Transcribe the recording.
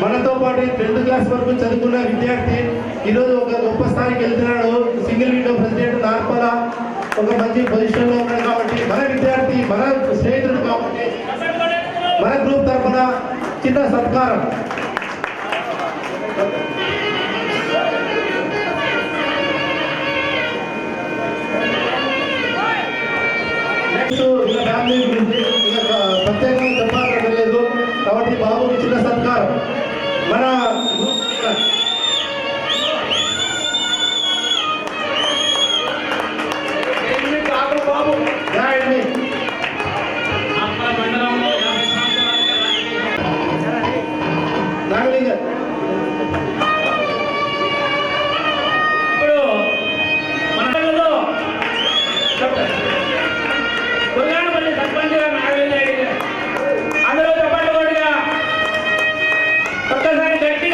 మనతో పాటు 10th class వరకు చదువుకున్న విద్యార్థి ఈరోజు ఒక గొప్ప స్థాయికి వెళ్తున్నాడు. సింగిల్ విండో ప్రెసిడెంట్ నార్పల ఒక మంచి పొజిషన్లో ఉన్నాడు. కాబట్టి మన విద్యార్థి మన స్నేహితుడు కాబట్టి మన గ్రూప్ తరఫున చిన్న సత్కారం. నెక్స్ట్ ఇలా ఫ్యామిలీ గురించి ప్రత్యేకంగా చెప్పలేదు కాబట్టి బాబుకి చిన్న సత్కారం. మన బాబు నాగలింగ ఇప్పుడు మన కుర్గానపల్లి సర్పంచ్ గారు నాగలింగ అందరూ చెప్పండి కొద్దిగా ఒక్కసారి గట్టి